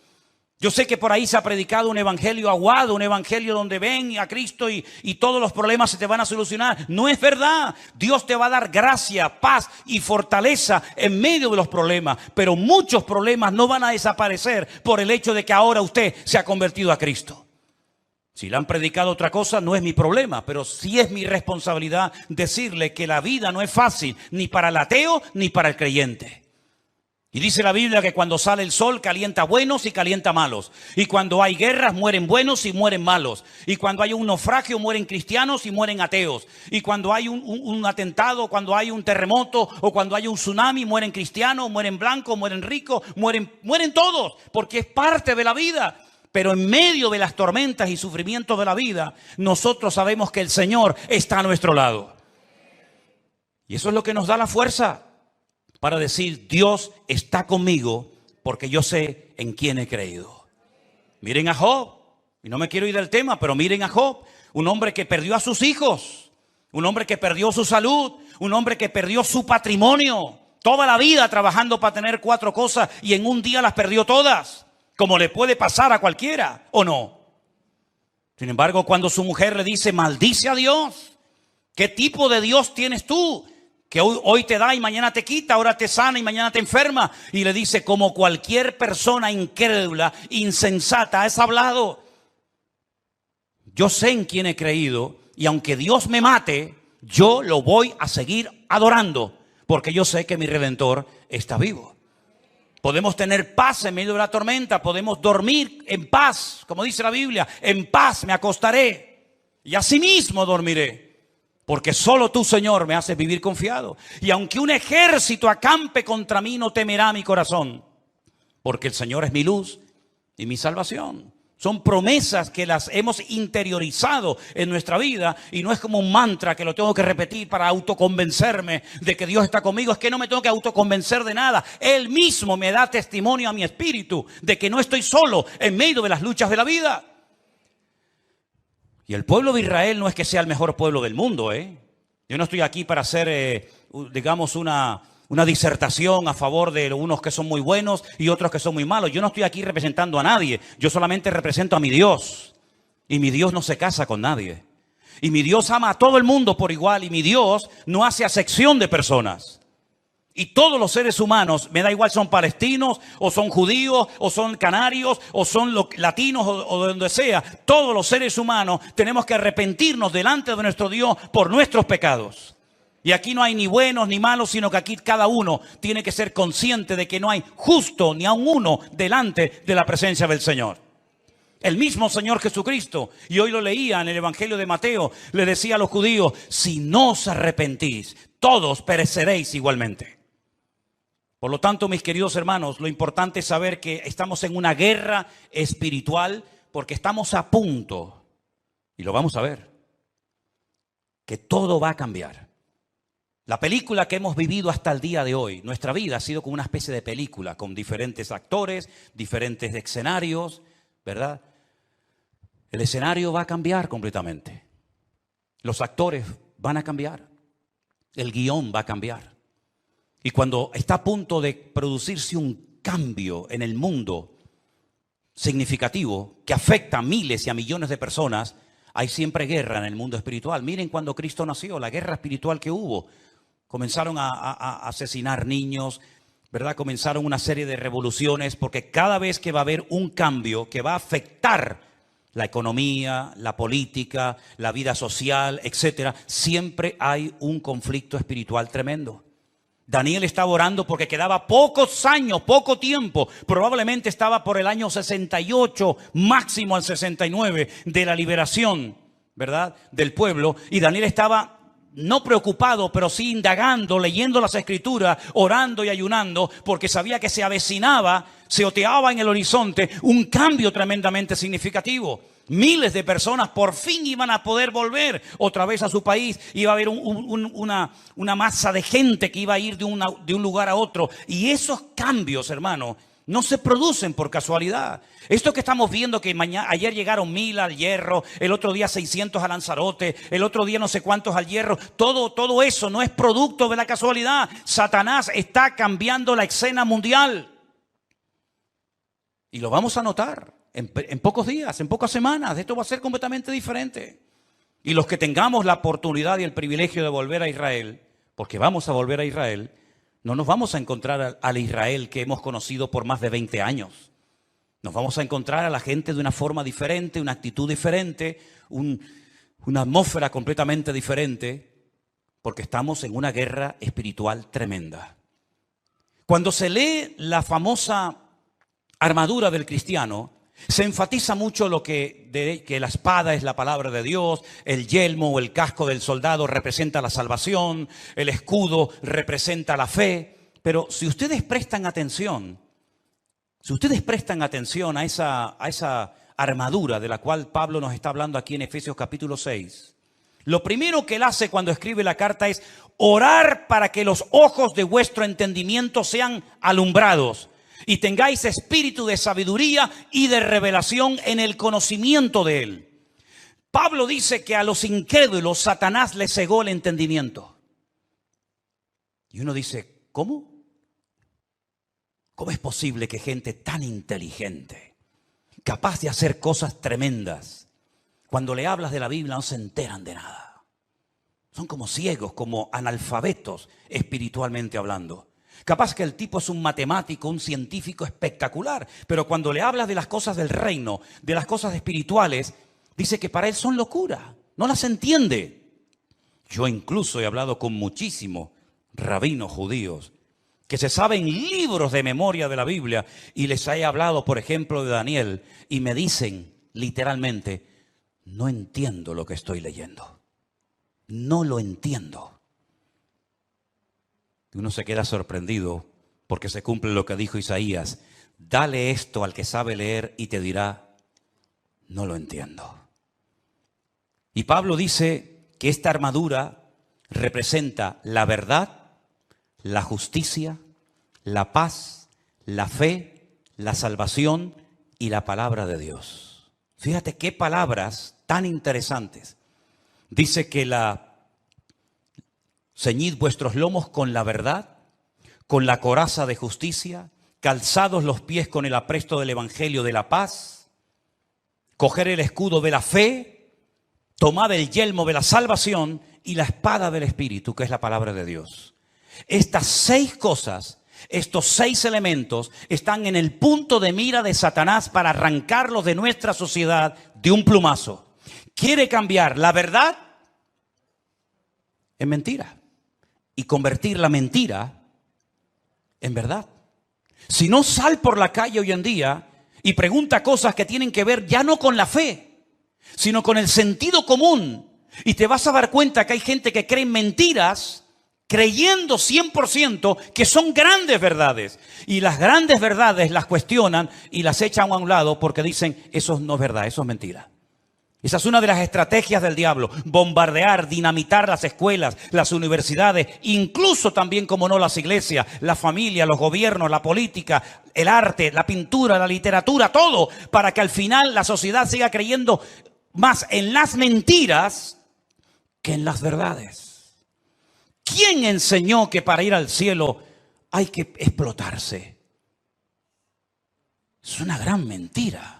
Yo sé que por ahí se ha predicado un evangelio aguado, un evangelio donde ven a Cristo y todos los problemas se te van a solucionar. No es verdad. Dios te va a dar gracia, paz y fortaleza en medio de los problemas. Pero muchos problemas no van a desaparecer por el hecho de que ahora usted se ha convertido a Cristo. Si le han predicado otra cosa, no es mi problema, pero sí es mi responsabilidad decirle que la vida no es fácil, ni para el ateo ni para el creyente. Y dice la Biblia que cuando sale el sol calienta buenos y calienta malos. Y cuando hay guerras mueren buenos y mueren malos. Y cuando hay un naufragio mueren cristianos y mueren ateos. Y cuando hay un atentado, cuando hay un terremoto o cuando hay un tsunami mueren cristianos, mueren blancos, mueren ricos, mueren todos. Porque es parte de la vida. Pero en medio de las tormentas y sufrimientos de la vida, nosotros sabemos que el Señor está a nuestro lado. Y eso es lo que nos da la fuerza para decir, Dios está conmigo porque yo sé en quién he creído. Miren a Job, y no me quiero ir del tema, pero miren a Job, un hombre que perdió a sus hijos, un hombre que perdió su salud, un hombre que perdió su patrimonio, toda la vida trabajando para tener 4 cosas y en un día las perdió todas, como le puede pasar a cualquiera, ¿o no? Sin embargo, cuando su mujer le dice, maldice a Dios, ¿qué tipo de Dios tienes tú? Que hoy te da y mañana te quita, ahora te sana y mañana te enferma. Y le dice, como cualquier persona incrédula, insensata, has hablado. Yo sé en quién he creído y aunque Dios me mate, yo lo voy a seguir adorando. Porque yo sé que mi Redentor está vivo. Podemos tener paz en medio de la tormenta, podemos dormir en paz, como dice la Biblia, en paz me acostaré y asimismo dormiré. Porque solo tú, Señor, me haces vivir confiado. Y aunque un ejército acampe contra mí, no temerá mi corazón. Porque el Señor es mi luz y mi salvación. Son promesas que las hemos interiorizado en nuestra vida. Y no es como un mantra que lo tengo que repetir para autoconvencerme de que Dios está conmigo. Es que no me tengo que autoconvencer de nada. Él mismo me da testimonio a mi espíritu de que no estoy solo en medio de las luchas de la vida. Y el pueblo de Israel no es que sea el mejor pueblo del mundo, ¿eh? Yo no estoy aquí para hacer, digamos, una disertación a favor de unos que son muy buenos y otros que son muy malos. Yo no estoy aquí representando a nadie. Yo solamente represento a mi Dios. Y mi Dios no se casa con nadie. Y mi Dios ama a todo el mundo por igual. Y mi Dios no hace acepción de personas. Y todos los seres humanos, me da igual, son palestinos, o son judíos, o son canarios, o son latinos, o de donde sea. Todos los seres humanos tenemos que arrepentirnos delante de nuestro Dios por nuestros pecados. Y aquí no hay ni buenos ni malos, sino que aquí cada uno tiene que ser consciente de que no hay justo ni aun uno delante de la presencia del Señor. El mismo Señor Jesucristo, y hoy lo leía en el Evangelio de Mateo, le decía a los judíos, si no os arrepentís, todos pereceréis igualmente. Por lo tanto, mis queridos hermanos, lo importante es saber que estamos en una guerra espiritual porque estamos a punto, y lo vamos a ver, que todo va a cambiar. La película que hemos vivido hasta el día de hoy, nuestra vida ha sido como una especie de película, con diferentes actores, diferentes escenarios, ¿verdad? El escenario va a cambiar completamente. Los actores van a cambiar. El guión va a cambiar. Y cuando está a punto de producirse un cambio en el mundo significativo que afecta a miles y a millones de personas, hay siempre guerra en el mundo espiritual. Miren cuando Cristo nació, la guerra espiritual que hubo. Comenzaron a asesinar niños, ¿verdad? Comenzaron una serie de revoluciones porque cada vez que va a haber un cambio que va a afectar la economía, la política, la vida social, etcétera, siempre hay un conflicto espiritual tremendo. Daniel estaba orando porque quedaba pocos años, poco tiempo, probablemente estaba por el año 68, máximo al 69 de la liberación, ¿verdad?, del pueblo, y Daniel estaba no preocupado, pero sí indagando, leyendo las escrituras, orando y ayunando, porque sabía que se avecinaba, se oteaba en el horizonte un cambio tremendamente significativo. Miles de personas por fin iban a poder volver otra vez a su país. Iba a haber una masa de gente que iba a ir de un lugar a otro. Y esos cambios, hermano, No se producen por casualidad. Esto que estamos viendo, que ayer llegaron 1000 al Hierro, el otro día 600 a Lanzarote, el otro día no sé cuántos al Hierro, todo eso no es producto de la casualidad. Satanás está cambiando la escena mundial. Y lo vamos a notar en pocos días, en pocas semanas. Esto va a ser completamente diferente. Y los que tengamos la oportunidad y el privilegio de volver a Israel, porque vamos a volver a Israel, no nos vamos a encontrar al Israel que hemos conocido por más de 20 años. Nos vamos a encontrar a la gente de una forma diferente, una actitud diferente, una atmósfera completamente diferente, porque estamos en una guerra espiritual tremenda. Cuando se lee la famosa armadura del cristiano, se enfatiza mucho que la espada es la palabra de Dios, el yelmo o el casco del soldado representa la salvación, el escudo representa la fe. Pero si ustedes prestan atención a esa armadura de la cual Pablo nos está hablando aquí en Efesios capítulo 6, lo primero que él hace cuando escribe la carta es orar para que los ojos de vuestro entendimiento sean alumbrados y tengáis espíritu de sabiduría y de revelación en el conocimiento de Él. Pablo dice que a los incrédulos Satanás les cegó el entendimiento. Y uno dice, ¿cómo? ¿Cómo es posible que gente tan inteligente, capaz de hacer cosas tremendas, cuando le hablas de la Biblia no se enteran de nada? Son como ciegos, como analfabetos espiritualmente hablando. Capaz que el tipo es un matemático, un científico espectacular, pero cuando le hablas de las cosas del reino, de las cosas espirituales, dice que para él son locura, no las entiende. Yo incluso he hablado con muchísimos rabinos judíos que se saben libros de memoria de la Biblia y les he hablado, por ejemplo, de Daniel y me dicen literalmente, no entiendo lo que estoy leyendo, no lo entiendo. Uno se queda sorprendido porque se cumple lo que dijo Isaías. Dale esto al que sabe leer y te dirá, no lo entiendo. Y Pablo dice que esta armadura representa la verdad, la justicia, la paz, la fe, la salvación y la palabra de Dios. Fíjate qué palabras tan interesantes. Dice que ceñid vuestros lomos con la verdad, con la coraza de justicia, calzados los pies con el apresto del evangelio de la paz, coger el escudo de la fe, tomad el yelmo de la salvación y la espada del Espíritu, que es la palabra de Dios. Estas 6 cosas, estos 6 elementos están en el punto de mira de Satanás para arrancarlos de nuestra sociedad de un plumazo. Quiere cambiar la verdad en mentira y convertir la mentira en verdad. Si no, sal por la calle hoy en día y pregunta cosas que tienen que ver ya no con la fe, sino con el sentido común. Y te vas a dar cuenta que hay gente que cree en mentiras creyendo 100% que son grandes verdades. Y las grandes verdades las cuestionan y las echan a un lado porque dicen, eso no es verdad, eso es mentira. Esa es una de las estrategias del diablo, bombardear, dinamitar las escuelas, las universidades, incluso también, como no, las iglesias, la familia, los gobiernos, la política, el arte, la pintura, la literatura, todo, para que al final la sociedad siga creyendo más en las mentiras que en las verdades. ¿Quién enseñó que para ir al cielo hay que explotarse? Es una gran mentira.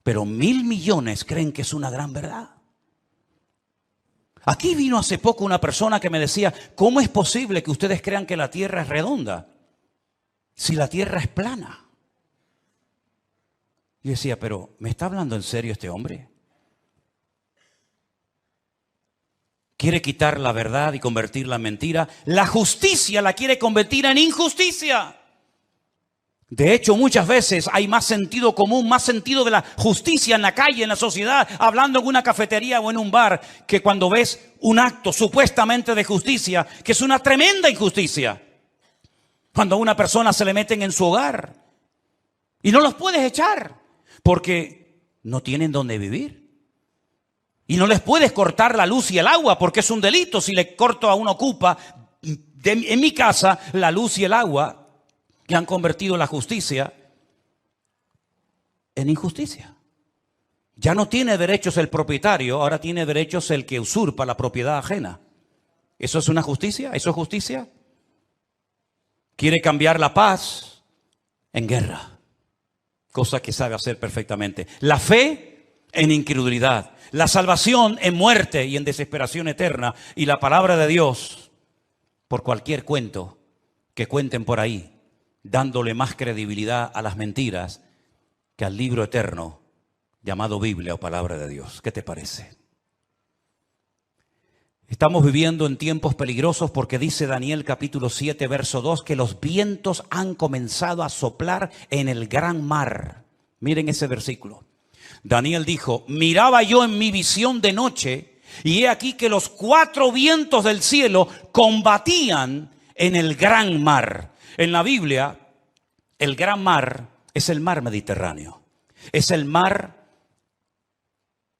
Pero 1.000 millones creen que es una gran verdad. Aquí vino hace poco una persona que me decía, ¿cómo es posible que ustedes crean que la tierra es redonda si la tierra es plana? Y decía, pero ¿me está hablando en serio este hombre? Quiere quitar la verdad y convertirla en mentira. La justicia la quiere convertir en injusticia. De hecho, muchas veces hay más sentido común, más sentido de la justicia en la calle, en la sociedad, hablando en una cafetería o en un bar, que cuando ves un acto supuestamente de justicia, que es una tremenda injusticia. Cuando a una persona se le meten en su hogar y no los puedes echar porque no tienen dónde vivir. Y no les puedes cortar la luz y el agua porque es un delito si le corto a un ocupa en mi casa la luz y el agua. que han convertido la justicia en injusticia. Ya no tiene derechos el propietario, ahora tiene derechos el que usurpa la propiedad ajena. ¿Eso es una justicia? ¿Eso es justicia? Quiere cambiar la paz en guerra, cosa que sabe hacer perfectamente. La fe en incredulidad, la salvación en muerte y en desesperación eterna, y la palabra de Dios por cualquier cuento que cuenten por ahí, dándole más credibilidad a las mentiras que al libro eterno llamado Biblia o palabra de Dios. ¿Qué te parece? Estamos viviendo en tiempos peligrosos porque dice Daniel capítulo 7, verso 2, que los vientos han comenzado a soplar en el gran mar. Miren ese versículo. Daniel dijo, miraba yo en mi visión de noche y he aquí que los 4 vientos del cielo combatían en el gran mar. En la Biblia, el gran mar es el mar Mediterráneo. Es el mar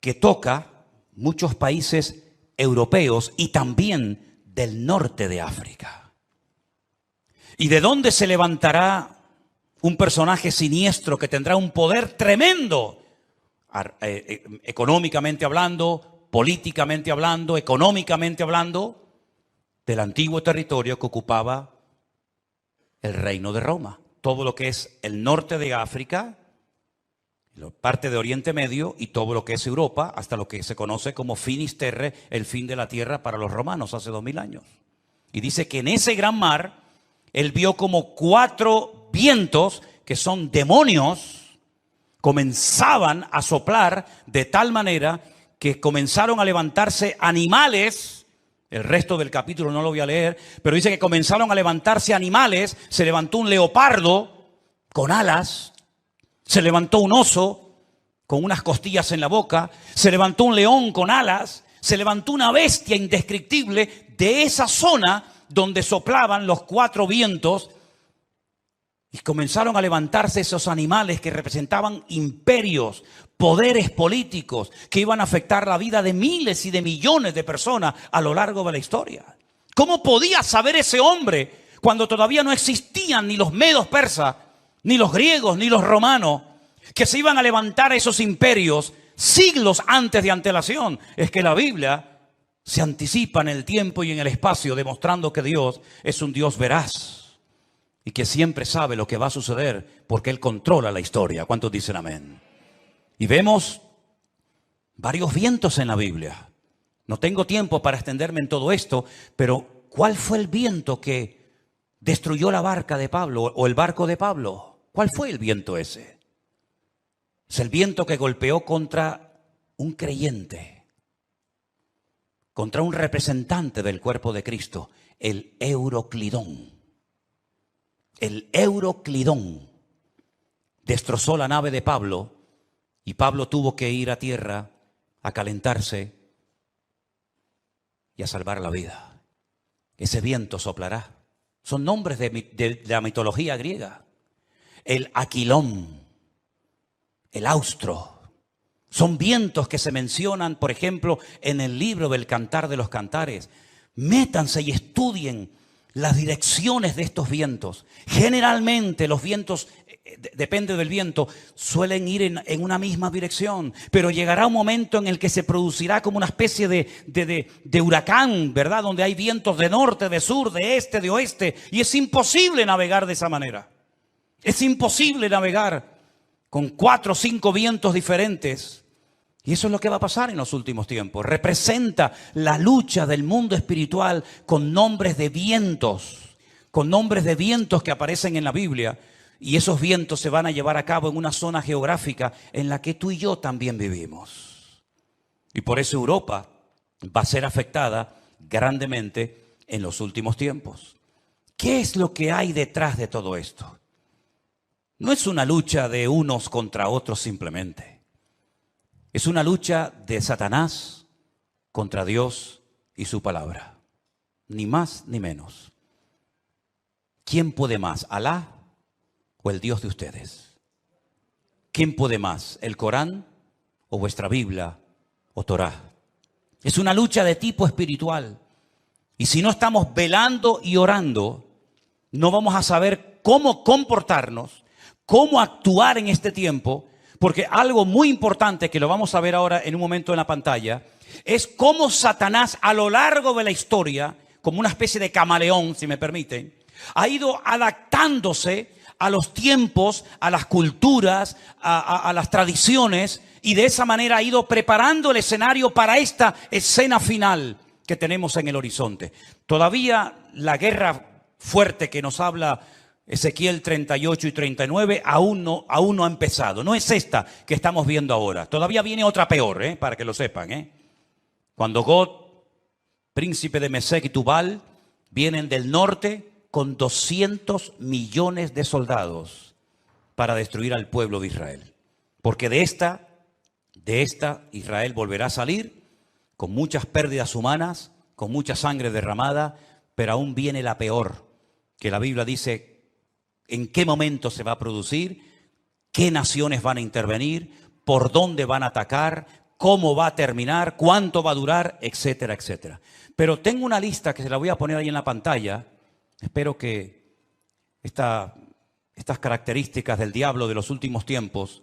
que toca muchos países europeos y también del norte de África. ¿Y de dónde se levantará un personaje siniestro que tendrá un poder tremendo? Económicamente hablando, políticamente hablando, económicamente hablando, del antiguo territorio que ocupaba el reino de Roma. Todo lo que es el norte de África, parte de Oriente Medio y todo lo que es Europa, hasta lo que se conoce como finis terrae, el fin de la tierra para los romanos hace 2000 años. Y dice que en ese gran mar, él vio como 4 vientos, que son demonios, comenzaban a soplar de tal manera que comenzaron a levantarse animales. El resto del capítulo no lo voy a leer, pero dice que comenzaron a levantarse animales. Se levantó un leopardo con alas, se levantó un oso con unas costillas en la boca, se levantó un león con alas, se levantó una bestia indescriptible de esa zona donde soplaban los 4 vientos. Y comenzaron a levantarse esos animales que representaban imperios, poderes políticos que iban a afectar la vida de miles y de millones de personas a lo largo de la historia. ¿Cómo podía saber ese hombre cuando todavía no existían ni los medos persas, ni los griegos, ni los romanos, que se iban a levantar esos imperios siglos antes de antelación? Es que la Biblia se anticipa en el tiempo y en el espacio, demostrando que Dios es un Dios veraz y que siempre sabe lo que va a suceder porque Él controla la historia. ¿Cuántos dicen amén? Y vemos varios vientos en la Biblia. No tengo tiempo para extenderme en todo esto, pero ¿cuál fue el viento que destruyó la barca de Pablo o el barco de Pablo? ¿Cuál fue el viento ese? Es el viento que golpeó contra un creyente, contra un representante del cuerpo de Cristo, el Euroclidón. El Euroclidón destrozó la nave de Pablo y Pablo tuvo que ir a tierra a calentarse y a salvar la vida. Ese viento soplará. Son nombres de la mitología griega. El Aquilón, el Austro. Son vientos que se mencionan, por ejemplo, en el libro del Cantar de los Cantares. Métanse y estudien las direcciones de estos vientos. Generalmente los vientos, depende del viento, suelen ir en una misma dirección, pero llegará un momento en el que se producirá como una especie de huracán, ¿verdad? Donde hay vientos de norte, de sur, de este, de oeste, y es imposible navegar de esa manera. Es imposible navegar con 4 o 5 vientos diferentes. Y eso es lo que va a pasar en los últimos tiempos. Representa la lucha del mundo espiritual con nombres de vientos que aparecen en la Biblia. Y esos vientos se van a llevar a cabo en una zona geográfica en la que tú y yo también vivimos. Y por eso Europa va a ser afectada grandemente en los últimos tiempos. ¿Qué es lo que hay detrás de todo esto? No es una lucha de unos contra otros simplemente. Es una lucha de Satanás contra Dios y su palabra. Ni más ni menos. ¿Quién puede más? ¿Alá o el Dios de ustedes? ¿Quién puede más? ¿El Corán o vuestra Biblia o Torá? Es una lucha de tipo espiritual. Y si no estamos velando y orando, no vamos a saber cómo comportarnos, cómo actuar en este tiempo, porque algo muy importante que lo vamos a ver ahora en un momento en la pantalla, es cómo Satanás a lo largo de la historia, como una especie de camaleón, si me permiten, ha ido adaptándose a los tiempos, a las culturas, a las tradiciones, y de esa manera ha ido preparando el escenario para esta escena final que tenemos en el horizonte. Todavía la guerra fuerte que nos habla Ezequiel 38 y 39 aún no ha empezado. No es esta que estamos viendo ahora. Todavía viene otra peor, para que lo sepan. Cuando Gog, príncipe de Mesec y Tubal, vienen del norte con 200 millones de soldados para destruir al pueblo de Israel. Porque de esta Israel volverá a salir con muchas pérdidas humanas, con mucha sangre derramada, pero aún viene la peor, que la Biblia dice en qué momento se va a producir, qué naciones van a intervenir, por dónde van a atacar, cómo va a terminar, cuánto va a durar, etcétera, etcétera. Pero tengo una lista que se la voy a poner ahí en la pantalla. Espero que estas características del diablo de los últimos tiempos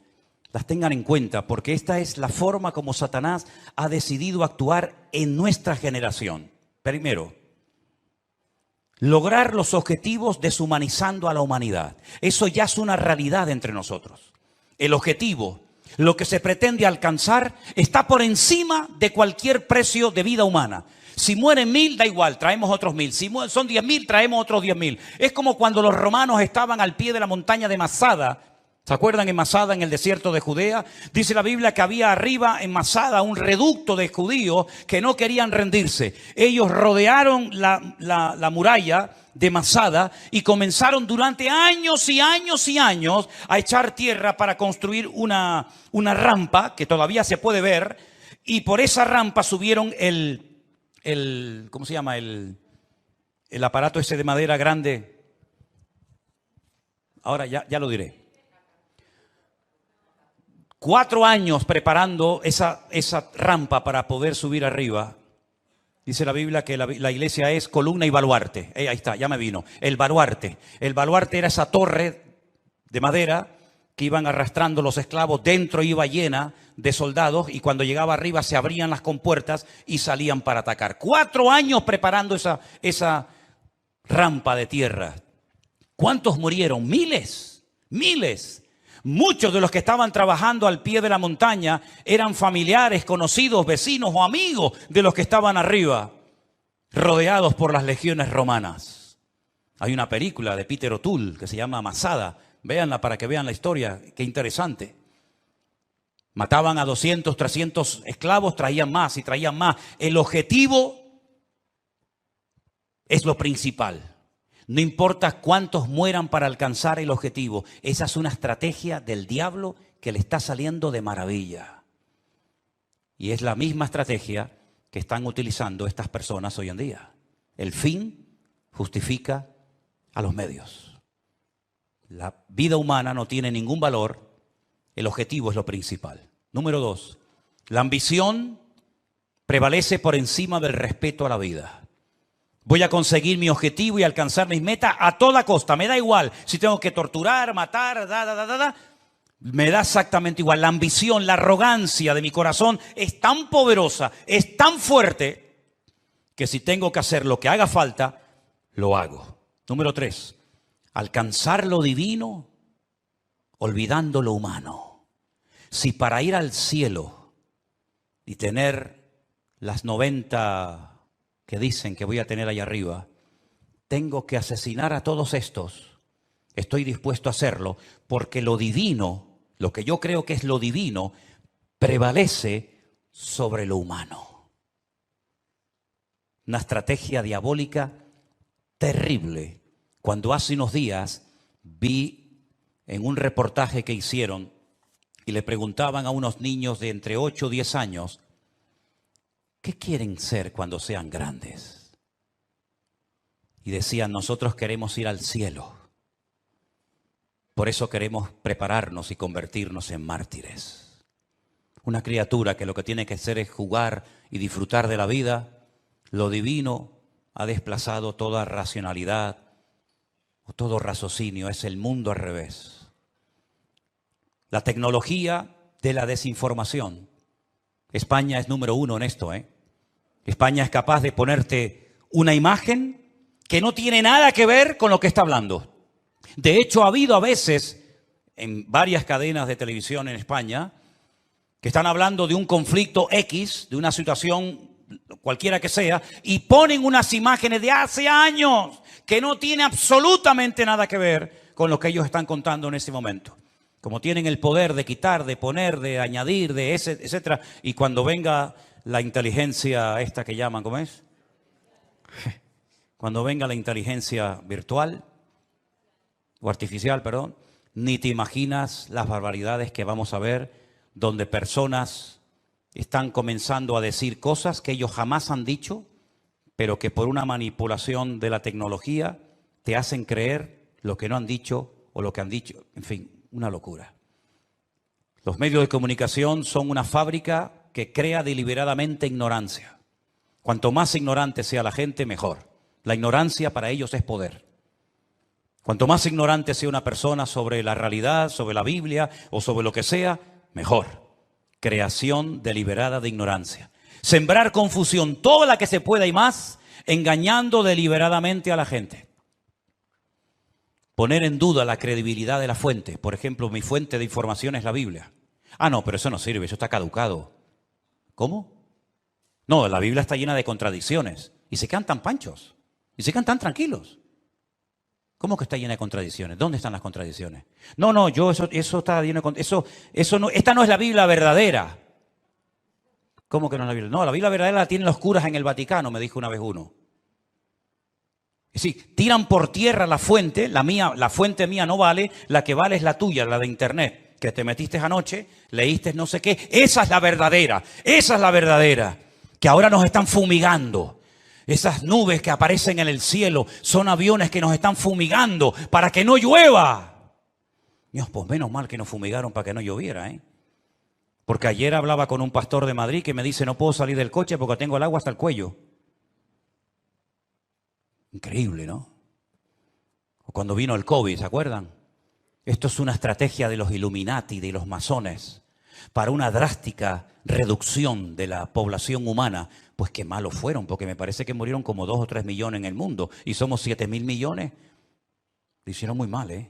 las tengan en cuenta, porque esta es la forma como Satanás ha decidido actuar en nuestra generación. Primero, lograr los objetivos deshumanizando a la humanidad. Eso ya es una realidad entre nosotros. El objetivo, lo que se pretende alcanzar, está por encima de cualquier precio de vida humana. Si mueren 1000, da igual, traemos otros 1000. Si son 10.000, traemos otros 10.000. Es como cuando los romanos estaban al pie de la montaña de Masada. ¿Se acuerdan en Masada, en el desierto de Judea? Dice la Biblia que había arriba en Masada un reducto de judíos que no querían rendirse. Ellos rodearon la muralla de Masada y comenzaron durante años y años y años a echar tierra para construir una rampa que todavía se puede ver, y por esa rampa subieron ¿cómo se llama? El aparato ese de madera grande. Ahora ya lo diré. 4 años preparando esa rampa para poder subir arriba. Dice la Biblia que la iglesia es columna y baluarte. Ahí está, ya me vino. El baluarte. El baluarte era esa torre de madera que iban arrastrando los esclavos. Dentro iba llena de soldados y cuando llegaba arriba se abrían las compuertas y salían para atacar. 4 años preparando esa rampa de tierra. ¿Cuántos murieron? Miles. Muchos de los que estaban trabajando al pie de la montaña eran familiares, conocidos, vecinos o amigos de los que estaban arriba, rodeados por las legiones romanas. Hay una película de Peter O'Toole que se llama Masada. Véanla para que vean la historia. Qué interesante. Mataban a 200, 300 esclavos, traían más y traían más. El objetivo es lo principal. No importa cuántos mueran para alcanzar el objetivo. Esa es una estrategia del diablo que le está saliendo de maravilla. Y es la misma estrategia que están utilizando estas personas hoy en día. El fin justifica a los medios. La vida humana no tiene ningún valor. El objetivo es lo principal. Número 2. La ambición prevalece por encima del respeto a la vida. Voy a conseguir mi objetivo y alcanzar mis metas a toda costa. Me da igual si tengo que torturar, matar, me da exactamente igual. La ambición, la arrogancia de mi corazón es tan poderosa, es tan fuerte, que si tengo que hacer lo que haga falta, lo hago. Número 3. Alcanzar lo divino olvidando lo humano. Si para ir al cielo y tener las 90 que dicen que voy a tener allá arriba, tengo que asesinar a todos estos, estoy dispuesto a hacerlo, porque lo divino, lo que yo creo que es lo divino, prevalece sobre lo humano. Una estrategia diabólica terrible. Cuando hace unos días vi en un reportaje que hicieron y le preguntaban a unos niños de entre 8 o 10 años, ¿qué quieren ser cuando sean grandes? Y decían, nosotros queremos ir al cielo. Por eso queremos prepararnos y convertirnos en mártires. Una criatura que lo que tiene que hacer es jugar y disfrutar de la vida. Lo divino ha desplazado toda racionalidad, o todo raciocinio, es el mundo al revés. La tecnología de la desinformación. España es número 1 en esto, ¿eh? España es capaz de ponerte una imagen que no tiene nada que ver con lo que está hablando. De hecho, ha habido a veces en varias cadenas de televisión en España que están hablando de un conflicto X, de una situación cualquiera que sea, y ponen unas imágenes de hace años que no tiene absolutamente nada que ver con lo que ellos están contando en ese momento. Como tienen el poder de quitar, de poner, de añadir, de etcétera, y cuando venga la inteligencia esta que llaman, ¿cómo es? Cuando venga la inteligencia virtual o artificial, perdón, ni te imaginas las barbaridades que vamos a ver donde personas están comenzando a decir cosas que ellos jamás han dicho, pero que por una manipulación de la tecnología te hacen creer lo que no han dicho o lo que han dicho. En fin, una locura. Los medios de comunicación son una fábrica que crea deliberadamente ignorancia. Cuanto más ignorante sea la gente, mejor. La ignorancia para ellos es poder. Cuanto más ignorante sea una persona sobre la realidad, sobre la Biblia o sobre lo que sea, mejor. Creación deliberada de ignorancia. Sembrar confusión, toda la que se pueda y más, engañando deliberadamente a la gente. Poner en duda la credibilidad de la fuente. Por ejemplo, mi fuente de información es la Biblia. Ah, no, pero eso no sirve, eso está caducado. ¿Cómo? No, la Biblia está llena de contradicciones. Y se quedan tan panchos. Y se quedan tan tranquilos. ¿Cómo que está llena de contradicciones? ¿Dónde están las contradicciones? No, eso está lleno de eso no, esta no es la Biblia verdadera. ¿Cómo que no es la Biblia? No, la Biblia verdadera la tienen los curas en el Vaticano, me dijo una vez uno. Es decir, tiran por tierra la fuente, la fuente mía no vale, la que vale es la tuya, la de internet, que te metiste anoche, leíste no sé qué. Esa es la verdadera, que ahora nos están fumigando. Esas nubes que aparecen en el cielo son aviones que nos están fumigando para que no llueva. Dios, pues menos mal que nos fumigaron para que no lloviera, ¿eh? Porque ayer hablaba con un pastor de Madrid que me dice, no puedo salir del coche porque tengo el agua hasta el cuello. Increíble, ¿no? O cuando vino el COVID, ¿se acuerdan? Esto es una estrategia de los Illuminati, de los masones, para una drástica reducción de la población humana. Pues qué malos fueron, porque me parece que murieron como 2 o 3 millones en el mundo y somos 7.000 millones. Lo hicieron muy mal, ¿eh?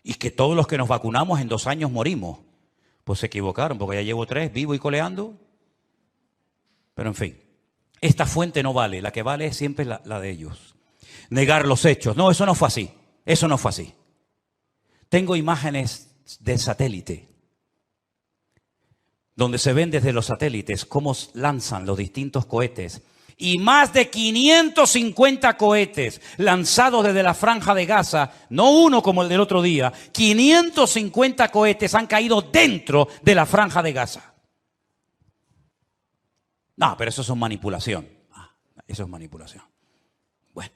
Y que todos los que nos vacunamos en 2 años morimos. Pues se equivocaron, porque ya llevo 3, vivo y coleando. Pero en fin, esta fuente no vale, la que vale es siempre la de ellos. Negar los hechos. No, eso no fue así. Eso no fue así. Tengo imágenes de satélite, donde se ven desde los satélites cómo lanzan los distintos cohetes. Y más de 550 cohetes lanzados desde la Franja de Gaza, no uno como el del otro día, 550 cohetes han caído dentro de la Franja de Gaza. No, pero eso es manipulación. Eso es manipulación. Bueno.